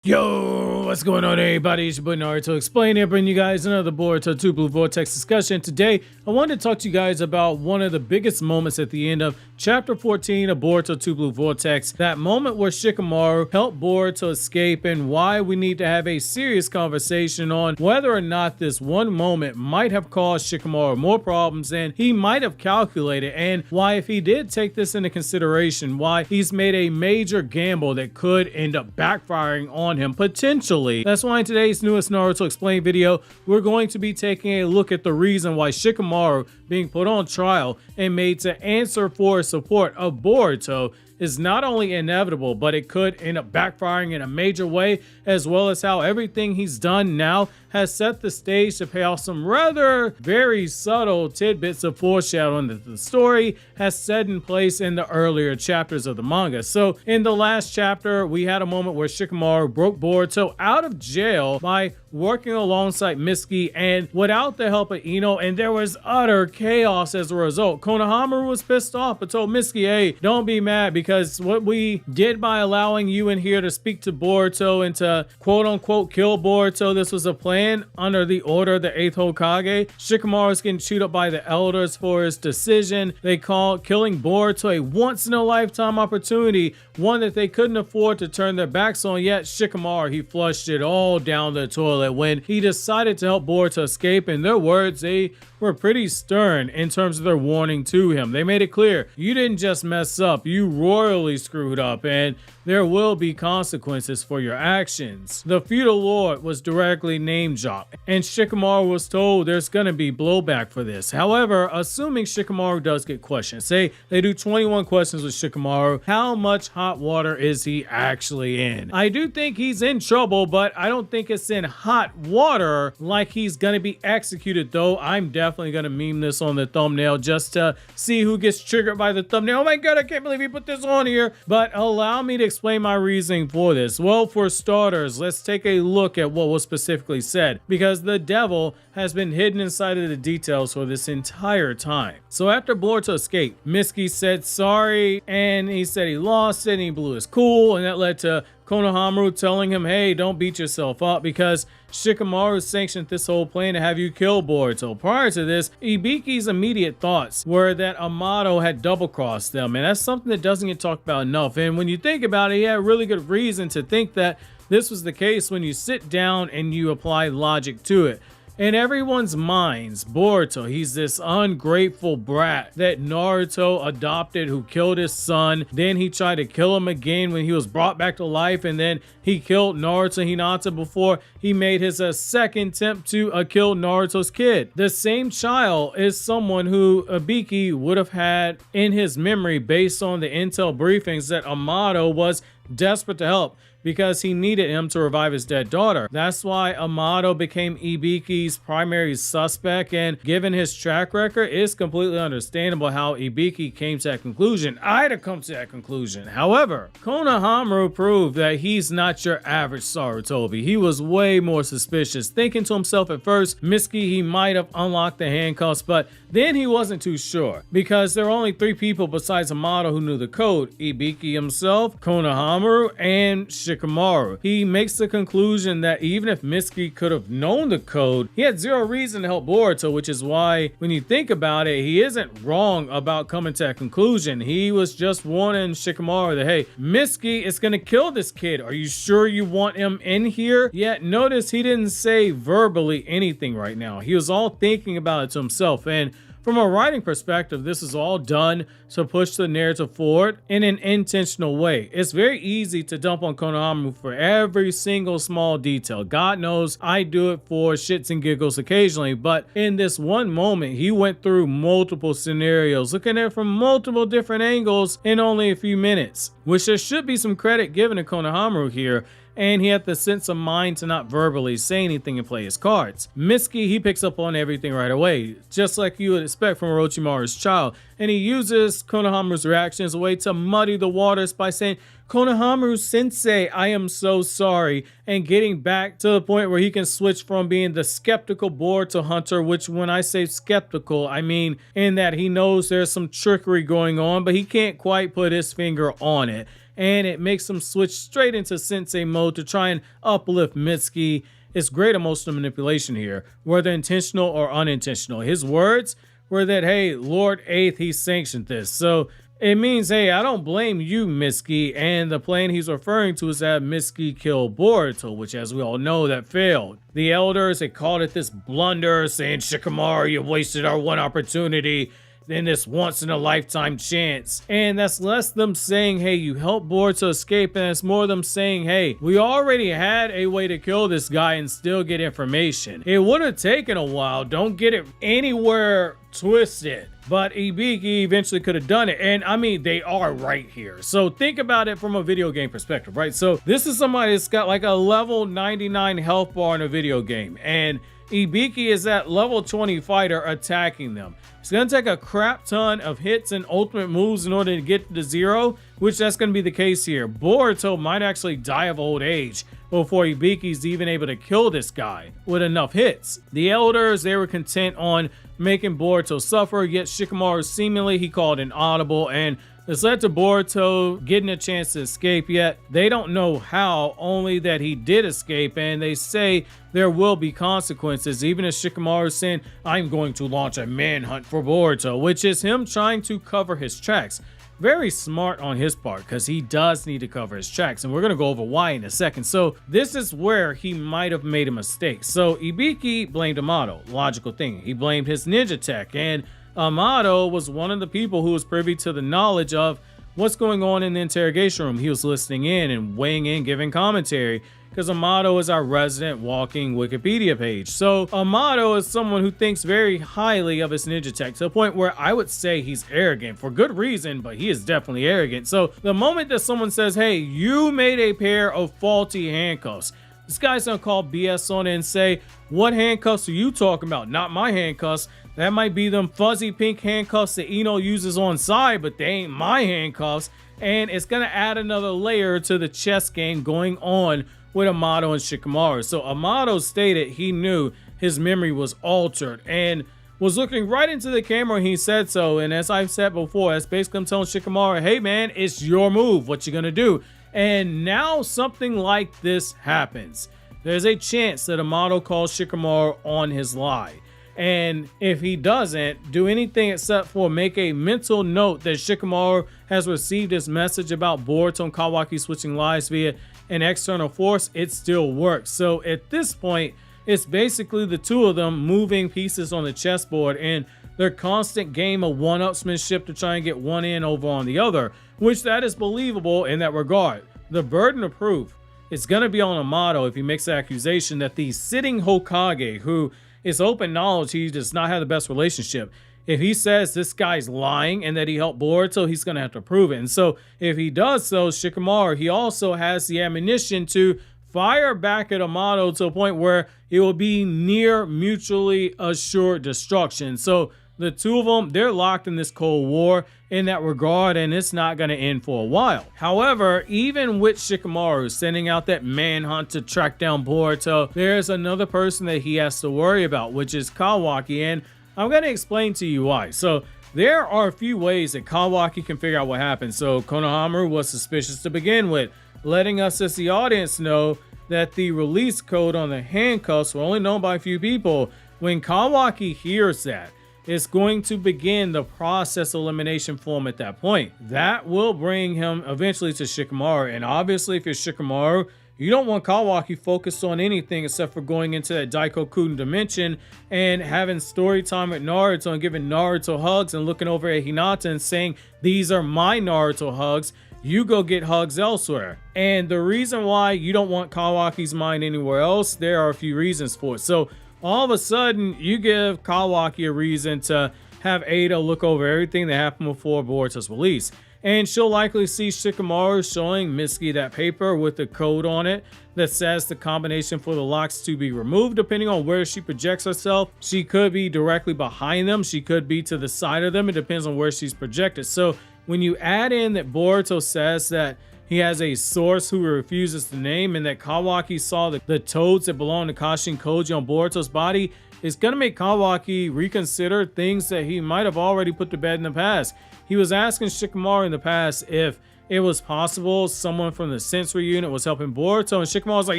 Yo, what's going on everybody? It's your boy Naruto Explain here, bringing you guys another Boruto 2 Blue Vortex discussion. Today, I wanted to talk to you guys about one of the biggest moments at the end of Chapter 14 of Boruto 2 Blue Vortex. That moment where Shikamaru helped Boruto escape and why we need to have a serious conversation on whether or not this one moment might have caused Shikamaru more problems than he might have calculated, and why if he did take this into consideration, why he's made a major gamble that could end up backfiring on him potentially. That's why in today's newest Naruto Explain video, we're going to be taking a look at the reason why Shikamaru being put on trial and made to answer for support of Boruto is not only inevitable, but it could end up backfiring in a major way, as well as how everything he's done now has set the stage to pay off some rather very subtle tidbits of foreshadowing that the story has set in place in the earlier chapters of the manga. So in the last chapter, we had a moment where Shikamaru broke Boruto out of jail by working alongside Mitsuki and without the help of Ino, and there was utter chaos as a result. Konohamaru was pissed off but told Mitsuki, hey, don't be mad, because what we did by allowing you in here to speak to Boruto and to quote-unquote kill Boruto, this was a plan under the order of the 8th Hokage. Shikamaru is getting chewed up by the elders for his decision. They called killing Boruto a once-in-a-lifetime opportunity, one that they couldn't afford to turn their backs on, yet Shikamaru, he flushed it all down the toilet when he decided to help Boruto escape. In their words, they were pretty stern in terms of their warning to him. They made it clear, you didn't just mess up, you royally screwed up, and there will be consequences for your actions. The feudal lord was directly name-dropped, and Shikamaru was told there's gonna be blowback for this. However, assuming Shikamaru does get questioned, say they do 21 questions with Shikamaru, how much hot water is he actually in? I do think he's in trouble, but I don't think it's in hot water like he's gonna be executed, though. I'm definitely gonna meme this on the thumbnail just to see who gets triggered by the thumbnail. Oh my god, I can't believe he put this on here. But allow me to explain my reasoning for this. Well, for starters, let's take a look at what was specifically said, because the devil has been hidden inside of the details for this entire time. So after Boruto escaped, Mitsuki said sorry, and he said he lost it and he blew his cool, and that led to Konohamaru telling him, hey, don't beat yourself up, because Shikamaru sanctioned this whole plan to have you kill Boruto. Prior to this, Ibiki's immediate thoughts were that Amato had double-crossed them, and that's something that doesn't get talked about enough. And when you think about it, he had really good reason to think that this was the case when you sit down and you apply logic to it. In everyone's minds, Boruto, he's this ungrateful brat that Naruto adopted who killed his son. Then he tried to kill him again when he was brought back to life, and then he killed Naruto Hinata before he made his second attempt to kill Naruto's kid. The same child is someone who Ibiki would have had in his memory based on the intel briefings that Amato was desperate to help, because he needed him to revive his dead daughter. That's why Amato became Ibiki's primary suspect, and given his track record, it's completely understandable how Ibiki came to that conclusion. I'd have come to that conclusion. However, Konohamaru proved that he's not your average Sarutobi. He was way more suspicious, thinking to himself at first, Mitsuki, he might have unlocked the handcuffs, but then he wasn't too sure, because there are only 3 people besides Amato who knew the code: Ibiki himself, Konohamaru, and Shikamaru. He makes the conclusion that even if Mitsuki could have known the code, he had zero reason to help Boruto, which is why, when you think about it, he isn't wrong about coming to that conclusion. He was just warning Shikamaru that, hey, Mitsuki is gonna kill this kid. Are you sure you want him in here? Yet notice he didn't say verbally anything right now. He was all thinking about it to himself, and from a writing perspective, this is all done to push the narrative forward in an intentional way. It's very easy to dump on Konohamaru for every single small detail. God knows I do it for shits and giggles occasionally, but in this one moment, he went through multiple scenarios, looking at it from multiple different angles in only a few minutes, which there should be some credit given to Konohamaru here. And he had the sense of mind to not verbally say anything and play his cards. Mitsuki, he picks up on everything right away, just like you would expect from Orochimaru's child, and he uses Konohamaru's reaction as a way to muddy the waters by saying, Konohamaru sensei, I am so sorry, and getting back to the point where he can switch from being the skeptical Boruto hunter, which when I say skeptical, I mean in that he knows there's some trickery going on, but he can't quite put his finger on it. and it makes him switch straight into sensei mode to try and uplift Mitsuki. It's great emotional manipulation here, whether intentional or unintentional. His words were that, hey, Lord 8th, he sanctioned this. So it means, hey, I don't blame you, Mitsuki. And the plan he's referring to is that Mitsuki killed Boruto, which, as we all know, that failed. The elders, they called it this blunder, saying, Shikamaru, you wasted our one opportunity. Then this once-in-a-lifetime chance. And that's less them saying, hey, you helped Boruto escape, and it's more them saying, hey, we already had a way to kill this guy and still get information. It would have taken a while, don't get it anywhere twisted, but Ibiki eventually could have done it. And I mean, they are right here. So think about it from a video game perspective, right? So this is somebody that's got like a level 99 health bar in a video game, and Ibiki is that level 20 fighter attacking them. It's going to take a crap ton of hits and ultimate moves in order to get to zero, which that's going to be the case here. Boruto might actually die of old age before Ibiki's even able to kill this guy with enough hits. The elders, they were content on making Boruto suffer, yet Shikamaru seemingly he called an audible, and this led to Boruto getting a chance to escape, yet they don't know how, only that he did escape, and they say there will be consequences, even as Shikamaru saying, I'm going to launch a manhunt for Boruto, which is him trying to cover his tracks. Very smart on his part, because he does need to cover his tracks, and we're going to go over why in a second. So this is where he might have made a mistake. So Ibiki blamed Amato, logical thing. He blamed his ninja tech, and Amato was one of the people who was privy to the knowledge of what's going on in the interrogation room. He was listening in and weighing in, giving commentary, because Amato is our resident walking Wikipedia page. So Amato is someone who thinks very highly of his ninja tech, to the point where I would say he's arrogant for good reason, but he is definitely arrogant. So the moment that someone says, hey, you made a pair of faulty handcuffs, this guy's gonna call BS on it and say, what handcuffs are you talking about? Not my handcuffs. That might be them fuzzy pink handcuffs that Ino uses on side, but they ain't my handcuffs. And it's gonna add another layer to the chess game going on with Amato and Shikamaru. So Amato stated he knew his memory was altered and was looking right into the camera and he said so. And as I've said before, that's basically I'm telling Shikamaru, hey man, it's your move. What you gonna do? And now something like this happens. There's a chance that Amato calls Shikamaru on his lie. And if he doesn't do anything except for make a mental note that Shikamaru has received his message about Boruto and Kawaki switching lives via an external force, it still works. So at this point, it's basically the two of them moving pieces on the chessboard and their constant game of one-upsmanship to try and get one in over on the other, which that is believable in that regard. The burden of proof is going to be on Amato if he makes the accusation that the sitting Hokage, who is open knowledge he does not have the best relationship, if he says this guy's lying and that he helped Boruto, he's going to have to prove it. And so if he does so, Shikamaru, he also has the ammunition to fire back at Amato to a point where it will be near mutually assured destruction. So the two of them, they're locked in this Cold War in that regard, and it's not going to end for a while. However, even with Shikamaru sending out that manhunt to track down Boruto, there's another person that he has to worry about, which is Kawaki, and I'm going to explain to you why. So there are a few ways that Kawaki can figure out what happened. So Konohamaru was suspicious to begin with, letting us as the audience know that the release code on the handcuffs were only known by a few people. When Kawaki hears that, it's going to begin the process elimination for him at that point. That will bring him eventually to Shikamaru. And obviously, if you're Shikamaru, you don't want Kawaki focused on anything except for going into that Daikokuden dimension and having story time with Naruto and giving Naruto hugs and looking over at Hinata and saying, these are my Naruto hugs. You go get hugs elsewhere. And the reason why you don't want Kawaki's mind anywhere else, there are a few reasons for it. So all of a sudden, you give Kawaki a reason to have Ada look over everything that happened before Boruto's release. And she'll likely see Shikamaru showing Mitsuki that paper with the code on it that says the combination for the locks to be removed. Depending on where she projects herself, she could be directly behind them. She could be to the side of them. It depends on where she's projected. So when you add in that Boruto says that he has a source who refuses to name, and that Kawaki saw the toads that belong to Kashin Koji on Boruto's body, it's going to make Kawaki reconsider things that he might have already put to bed in the past. He was asking Shikamaru in the past if it was possible someone from the sensory unit was helping Boruto, and Shikamaru was like,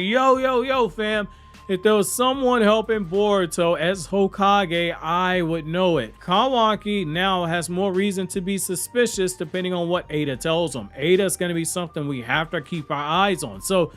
yo, fam. If there was someone helping Boruto as Hokage, I would know it. Kawaki now has more reason to be suspicious depending on what Ada tells him. Ada's going to be something we have to keep our eyes on. So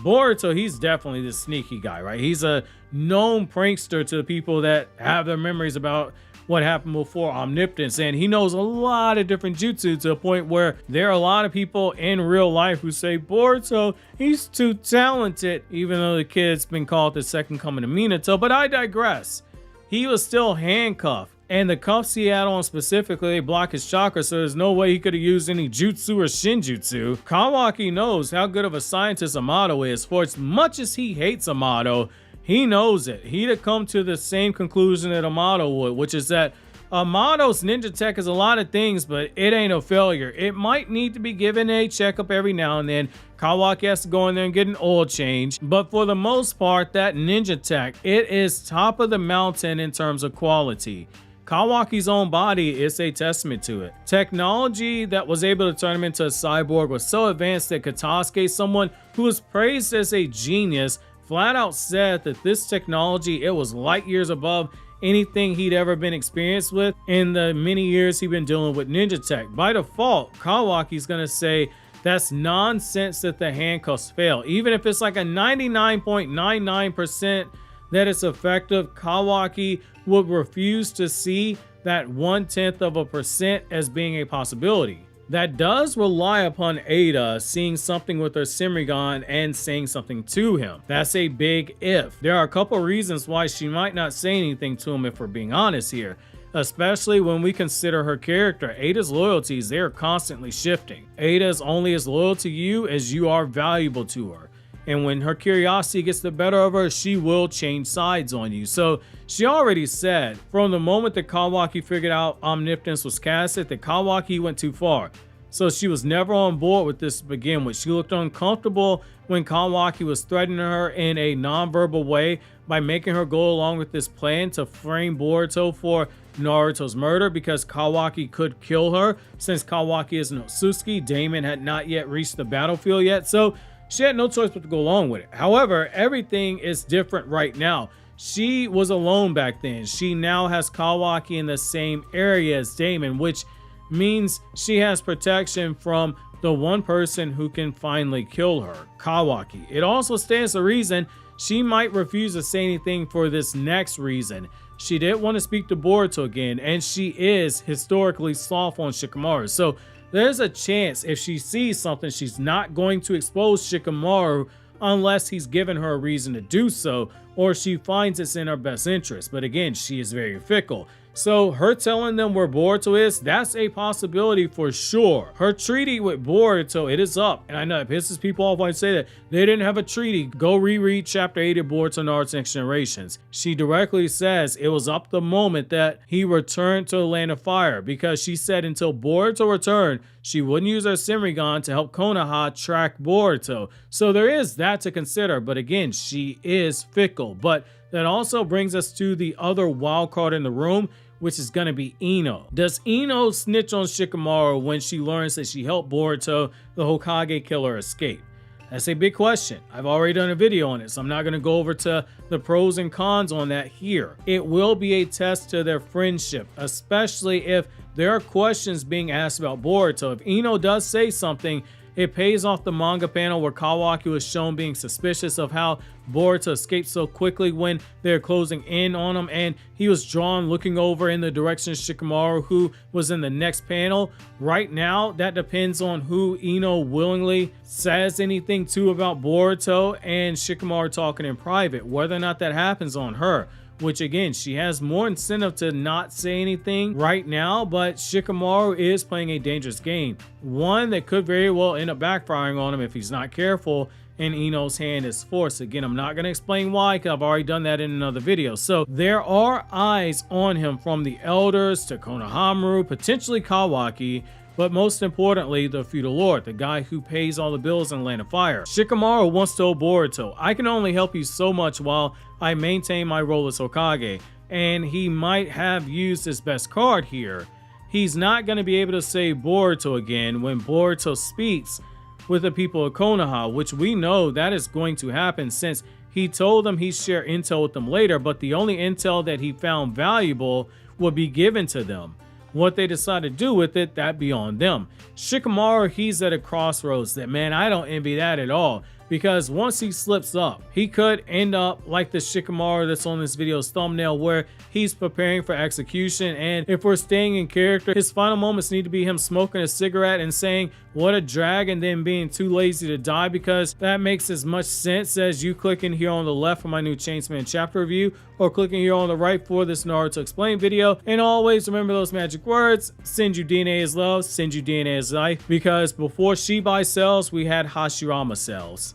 Boruto, he's definitely the sneaky guy, right? He's a known prankster to the people that have their memories about what happened before omnipotence, and he knows a lot of different jutsu to a point where there are a lot of people in real life who say Boruto, he's too talented, even though the kid's been called the second coming of Minato. But I digress. He was still handcuffed, and the cuffs he had on specifically, they block his chakra, so there's no way he could have used any jutsu or shinjutsu. Kawaki knows how good of a scientist Amato is. For as much as he hates Amato, he knows it. He'd have come to the same conclusion that Amato would, which is that Amato's ninja tech is a lot of things, but it ain't a failure. It might need to be given a checkup every now and then. Kawaki has to go in there and get an oil change. But for the most part, that ninja tech, it is top of the mountain in terms of quality. Kawaki's own body is a testament to it. Technology that was able to turn him into a cyborg was so advanced that Katasuke, someone who was praised as a genius, flat out said that this technology, it was light years above anything he'd ever been experienced with in the many years he'd been dealing with ninja tech. By default, Kawaki's gonna say that's nonsense that the handcuffs fail. Even if it's like a 99.99% that it's effective, Kawaki would refuse to see that 0.1% as being a possibility. That does rely upon Ada seeing something with her Senrigan and saying something to him. That's a big if. There are a couple reasons why she might not say anything to him if we're being honest here. Especially when we consider her character. Ada's loyalties, they are constantly shifting. Ada is only as loyal to you as you are valuable to her. And when her curiosity gets the better of her, she will change sides on you. So she already said from the moment that Kawaki figured out omnipotence was casted, that Kawaki went too far. So she was never on board with this to begin with. She looked uncomfortable when Kawaki was threatening her in a non-verbal way by making her go along with this plan to frame Boruto for Naruto's murder, because Kawaki could kill her. Since Kawaki is no Otsutsuki, Damon had not yet reached the battlefield yet. So she had no choice but to go along with it. However, everything is different right now. She was alone back then. She now has Kawaki in the same area as Damon, which means she has protection from the one person who can finally kill her, Kawaki. It also stands to reason she might refuse to say anything for this next reason. She didn't want to speak to Boruto again, and she is historically soft on Shikamaru. So there's a chance if she sees something, she's not going to expose Shikamaru unless he's given her a reason to do so, or she finds it's in her best interest. But again, she is very fickle. So her telling them where Boruto is, that's a possibility for sure. Her treaty with Boruto, it is up. And I know it pisses people off when I say that. They didn't have a treaty. Go reread chapter 8 of Boruto Naruto Next Generations. She directly says it was up the moment that he returned to the Land of Fire, because she said until Boruto returned, she wouldn't use her Senrigan to help Konoha track Boruto. So there is that to consider. But again, she is fickle. But that also brings us to the other wild card in the room, which is going to be Ino. Does Ino snitch on Shikamaru when she learns that she helped Boruto, the Hokage killer, escape? That's a big question. I've already done a video on it, so I'm not going to go over to the pros and cons on that here. It will be a test to their friendship, especially if there are questions being asked about Boruto. If Ino does say something, it pays off the manga panel where Kawaki was shown being suspicious of how Boruto escaped so quickly when they're closing in on him, and he was drawn looking over in the direction of Shikamaru, who was in the next panel. Right now, that depends on who Ino willingly says anything to about Boruto and Shikamaru talking in private, whether or not that happens on her. Which again, she has more incentive to not say anything right now, but Shikamaru is playing a dangerous game. One that could very well end up backfiring on him if he's not careful, and Ino's hand is forced. Again, I'm not going to explain why, because I've already done that in another video. So there are eyes on him from the elders to Konohamaru, potentially Kawaki, but most importantly, the feudal lord, the guy who pays all the bills in Land of Fire. Shikamaru once told Boruto, I can only help you so much while I maintain my role as Hokage, and he might have used his best card here. he's not going to be able to save Boruto again when Boruto speaks with the people of Konoha, which we know that is going to happen since he told them he'd share intel with them later, but the only intel that he found valuable would be given to them. What they decide to do with it, that be on them. Shikamaru, he's at a crossroads that, man, I don't envy that at all. Because once he slips up, he could end up like the Shikamaru that's on this video's thumbnail, where he's preparing for execution. And if we're staying in character, his final moments need to be him smoking a cigarette and saying, "What a drag," and then being too lazy to die, because that makes as much sense as you clicking here on the left for my new Chainsman chapter review, or clicking here on the right for this Naruto Explain video. And always remember those magic words: Senju DNA is love, Senju DNA is life, because before Shibai cells, we had Hashirama cells.